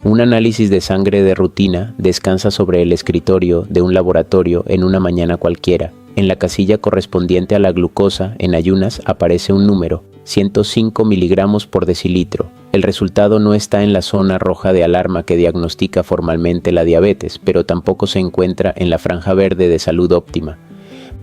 Un análisis de sangre de rutina descansa sobre el escritorio de un laboratorio en una mañana cualquiera. En la casilla correspondiente a la glucosa en ayunas aparece un número, 105 miligramos por decilitro. El resultado no está en la zona roja de alarma que diagnostica formalmente la diabetes, pero tampoco se encuentra en la franja verde de salud óptima.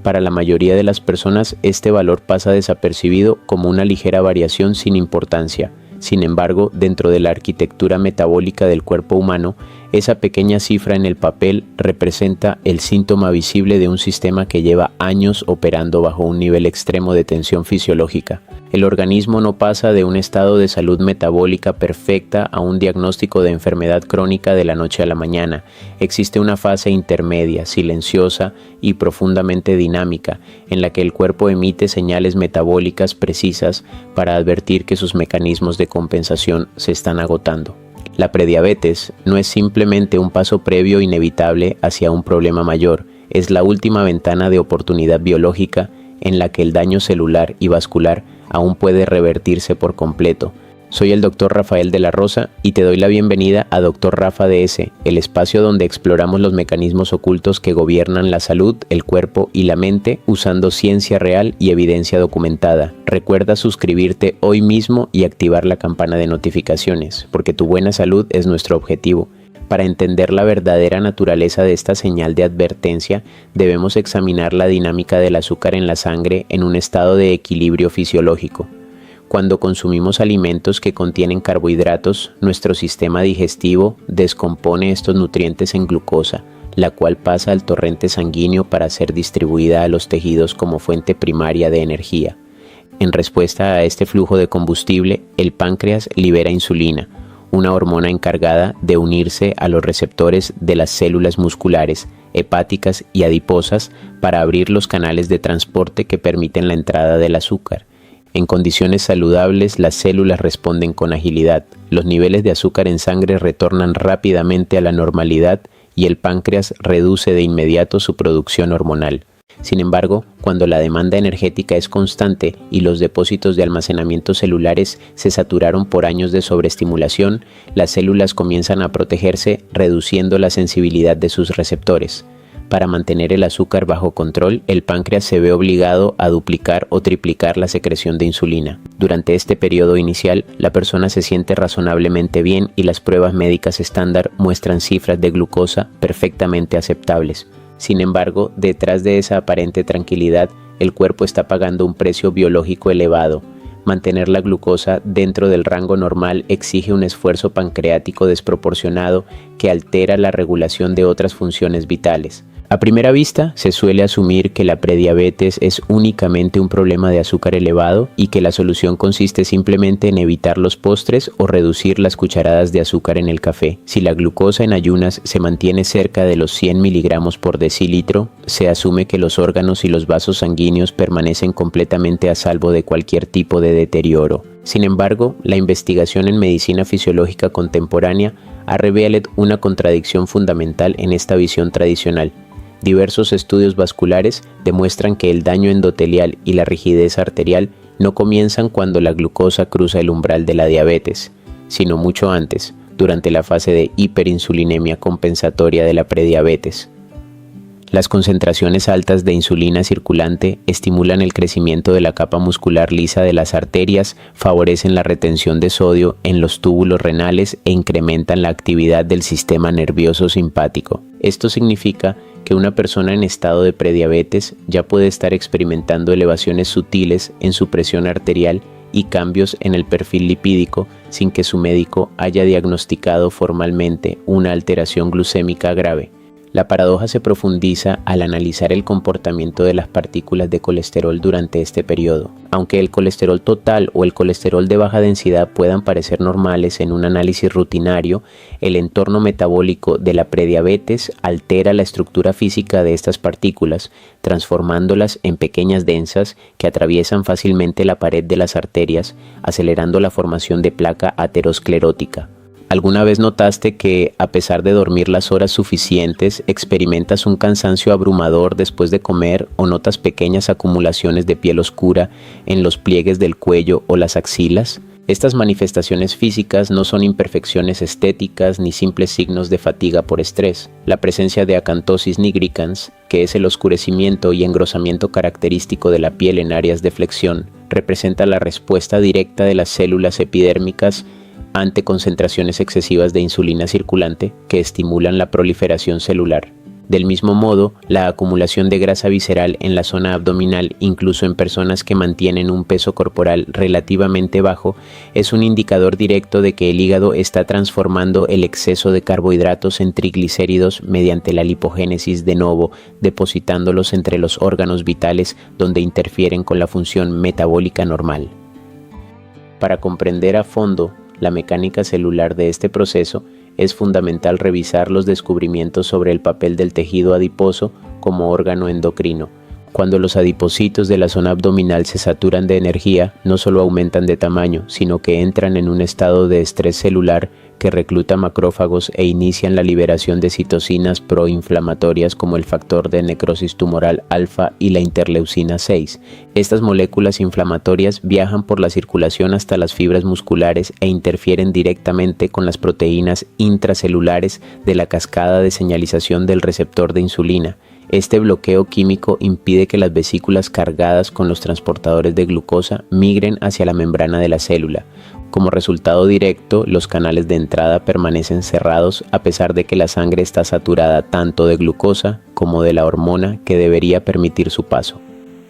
Para la mayoría de las personas, este valor pasa desapercibido como una ligera variación sin importancia. Sin embargo, dentro de la arquitectura metabólica del cuerpo humano, esa pequeña cifra en el papel representa el síntoma visible de un sistema que lleva años operando bajo un nivel extremo de tensión fisiológica. El organismo no pasa de un estado de salud metabólica perfecta a un diagnóstico de enfermedad crónica de la noche a la mañana. Existe una fase intermedia, silenciosa y profundamente dinámica, en la que el cuerpo emite señales metabólicas precisas para advertir que sus mecanismos de compensación se están agotando. La prediabetes no es simplemente un paso previo inevitable hacia un problema mayor, es la última ventana de oportunidad biológica en la que el daño celular y vascular aún puede revertirse por completo. Soy el Dr. Rafael de la Rosa y te doy la bienvenida a Dr. Rafa DS, el espacio donde exploramos los mecanismos ocultos que gobiernan la salud, el cuerpo y la mente usando ciencia real y evidencia documentada. Recuerda suscribirte hoy mismo y activar la campana de notificaciones, porque tu buena salud es nuestro objetivo. Para entender la verdadera naturaleza de esta señal de advertencia, debemos examinar la dinámica del azúcar en la sangre en un estado de equilibrio fisiológico. Cuando consumimos alimentos que contienen carbohidratos, nuestro sistema digestivo descompone estos nutrientes en glucosa, la cual pasa al torrente sanguíneo para ser distribuida a los tejidos como fuente primaria de energía. En respuesta a este flujo de combustible, el páncreas libera insulina, una hormona encargada de unirse a los receptores de las células musculares, hepáticas y adiposas para abrir los canales de transporte que permiten la entrada del azúcar. En condiciones saludables, las células responden con agilidad, los niveles de azúcar en sangre retornan rápidamente a la normalidad y el páncreas reduce de inmediato su producción hormonal. Sin embargo, cuando la demanda energética es constante y los depósitos de almacenamiento celulares se saturaron por años de sobreestimulación, las células comienzan a protegerse, reduciendo la sensibilidad de sus receptores. Para mantener el azúcar bajo control, el páncreas se ve obligado a duplicar o triplicar la secreción de insulina. Durante este periodo inicial, la persona se siente razonablemente bien y las pruebas médicas estándar muestran cifras de glucosa perfectamente aceptables. Sin embargo, detrás de esa aparente tranquilidad, el cuerpo está pagando un precio biológico elevado. Mantener la glucosa dentro del rango normal exige un esfuerzo pancreático desproporcionado que altera la regulación de otras funciones vitales. A primera vista, se suele asumir que la prediabetes es únicamente un problema de azúcar elevado y que la solución consiste simplemente en evitar los postres o reducir las cucharadas de azúcar en el café. Si la glucosa en ayunas se mantiene cerca de los 100 miligramos por decilitro, se asume que los órganos y los vasos sanguíneos permanecen completamente a salvo de cualquier tipo de deterioro. Sin embargo, la investigación en medicina fisiológica contemporánea ha revelado una contradicción fundamental en esta visión tradicional. Diversos estudios vasculares demuestran que el daño endotelial y la rigidez arterial no comienzan cuando la glucosa cruza el umbral de la diabetes, sino mucho antes, durante la fase de hiperinsulinemia compensatoria de la prediabetes. Las concentraciones altas de insulina circulante estimulan el crecimiento de la capa muscular lisa de las arterias, favorecen la retención de sodio en los túbulos renales e incrementan la actividad del sistema nervioso simpático. Esto significa que una persona en estado de prediabetes ya puede estar experimentando elevaciones sutiles en su presión arterial y cambios en el perfil lipídico sin que su médico haya diagnosticado formalmente una alteración glucémica grave. La paradoja se profundiza al analizar el comportamiento de las partículas de colesterol durante este periodo. Aunque el colesterol total o el colesterol de baja densidad puedan parecer normales en un análisis rutinario, el entorno metabólico de la prediabetes altera la estructura física de estas partículas, transformándolas en pequeñas densas que atraviesan fácilmente la pared de las arterias, acelerando la formación de placa aterosclerótica. ¿Alguna vez notaste que, a pesar de dormir las horas suficientes, experimentas un cansancio abrumador después de comer o notas pequeñas acumulaciones de piel oscura en los pliegues del cuello o las axilas? Estas manifestaciones físicas no son imperfecciones estéticas ni simples signos de fatiga por estrés. La presencia de acantosis nigricans, que es el oscurecimiento y engrosamiento característico de la piel en áreas de flexión, representa la respuesta directa de las células epidérmicas ante concentraciones excesivas de insulina circulante que estimulan la proliferación celular. Del mismo modo, la acumulación de grasa visceral en la zona abdominal, incluso en personas que mantienen un peso corporal relativamente bajo, es un indicador directo de que el hígado está transformando el exceso de carbohidratos en triglicéridos mediante la lipogénesis de novo, depositándolos entre los órganos vitales donde interfieren con la función metabólica normal. Para comprender a fondo la mecánica celular de este proceso, es fundamental revisar los descubrimientos sobre el papel del tejido adiposo como órgano endocrino. Cuando los adipocitos de la zona abdominal se saturan de energía, no solo aumentan de tamaño, sino que entran en un estado de estrés celular que recluta macrófagos e inician la liberación de citocinas proinflamatorias como el factor de necrosis tumoral alfa y la interleucina 6. Estas moléculas inflamatorias viajan por la circulación hasta las fibras musculares e interfieren directamente con las proteínas intracelulares de la cascada de señalización del receptor de insulina. Este bloqueo químico impide que las vesículas cargadas con los transportadores de glucosa migren hacia la membrana de la célula. Como resultado directo, los canales de entrada permanecen cerrados a pesar de que la sangre está saturada tanto de glucosa como de la hormona que debería permitir su paso.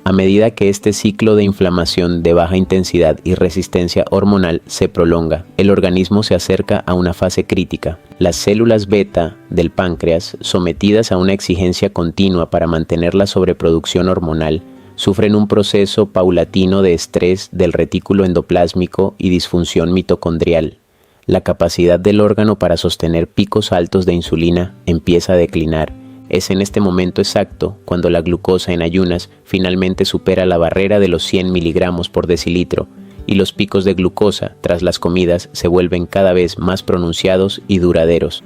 A medida que este ciclo de inflamación de baja intensidad y resistencia hormonal se prolonga, el organismo se acerca a una fase crítica. Las células beta del páncreas, sometidas a una exigencia continua para mantener la sobreproducción hormonal, sufren un proceso paulatino de estrés del retículo endoplásmico y disfunción mitocondrial. La capacidad del órgano para sostener picos altos de insulina empieza a declinar. Es en este momento exacto cuando la glucosa en ayunas finalmente supera la barrera de los 100 miligramos por decilitro y los picos de glucosa tras las comidas se vuelven cada vez más pronunciados y duraderos.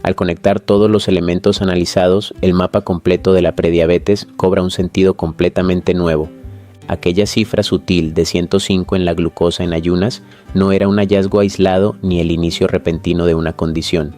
Al conectar todos los elementos analizados, el mapa completo de la prediabetes cobra un sentido completamente nuevo. Aquella cifra sutil de 105 en la glucosa en ayunas no era un hallazgo aislado ni el inicio repentino de una condición.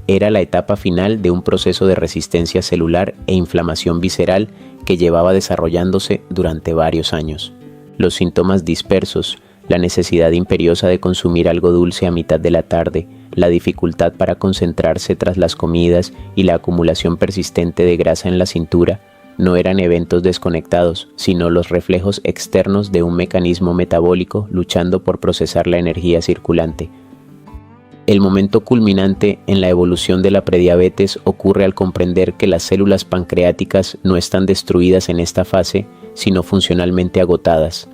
Era la etapa final de un proceso de resistencia celular e inflamación visceral que llevaba desarrollándose durante varios años. Los síntomas dispersos, la necesidad imperiosa de consumir algo dulce a mitad de la tarde, la dificultad para concentrarse tras las comidas y la acumulación persistente de grasa en la cintura, no eran eventos desconectados, sino los reflejos externos de un mecanismo metabólico luchando por procesar la energía circulante. El momento culminante en la evolución de la prediabetes ocurre al comprender que las células pancreáticas no están destruidas en esta fase, sino funcionalmente agotadas.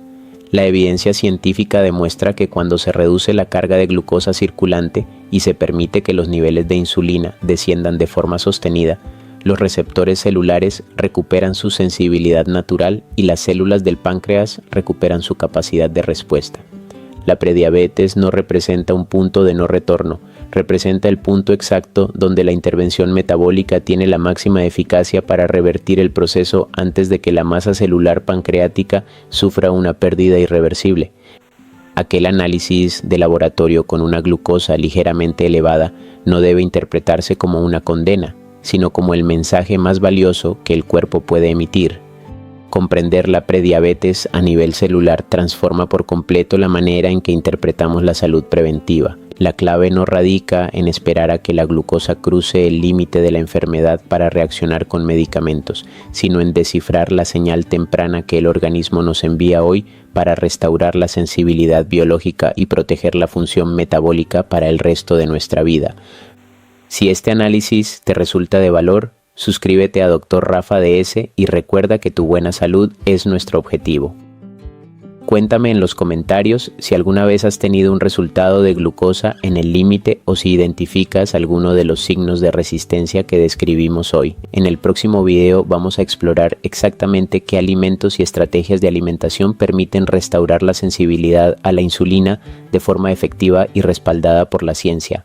La evidencia científica demuestra que cuando se reduce la carga de glucosa circulante y se permite que los niveles de insulina desciendan de forma sostenida, los receptores celulares recuperan su sensibilidad natural y las células del páncreas recuperan su capacidad de respuesta. La prediabetes no representa un punto de no retorno, representa el punto exacto donde la intervención metabólica tiene la máxima eficacia para revertir el proceso antes de que la masa celular pancreática sufra una pérdida irreversible. Aquel análisis de laboratorio con una glucosa ligeramente elevada no debe interpretarse como una condena, sino como el mensaje más valioso que el cuerpo puede emitir. Comprender la prediabetes a nivel celular transforma por completo la manera en que interpretamos la salud preventiva. La clave no radica en esperar a que la glucosa cruce el límite de la enfermedad para reaccionar con medicamentos, sino en descifrar la señal temprana que el organismo nos envía hoy para restaurar la sensibilidad biológica y proteger la función metabólica para el resto de nuestra vida. Si este análisis te resulta de valor, suscríbete a Dr. Rafa DS y recuerda que tu buena salud es nuestro objetivo. Cuéntame en los comentarios si alguna vez has tenido un resultado de glucosa en el límite o si identificas alguno de los signos de resistencia que describimos hoy. En el próximo video vamos a explorar exactamente qué alimentos y estrategias de alimentación permiten restaurar la sensibilidad a la insulina de forma efectiva y respaldada por la ciencia.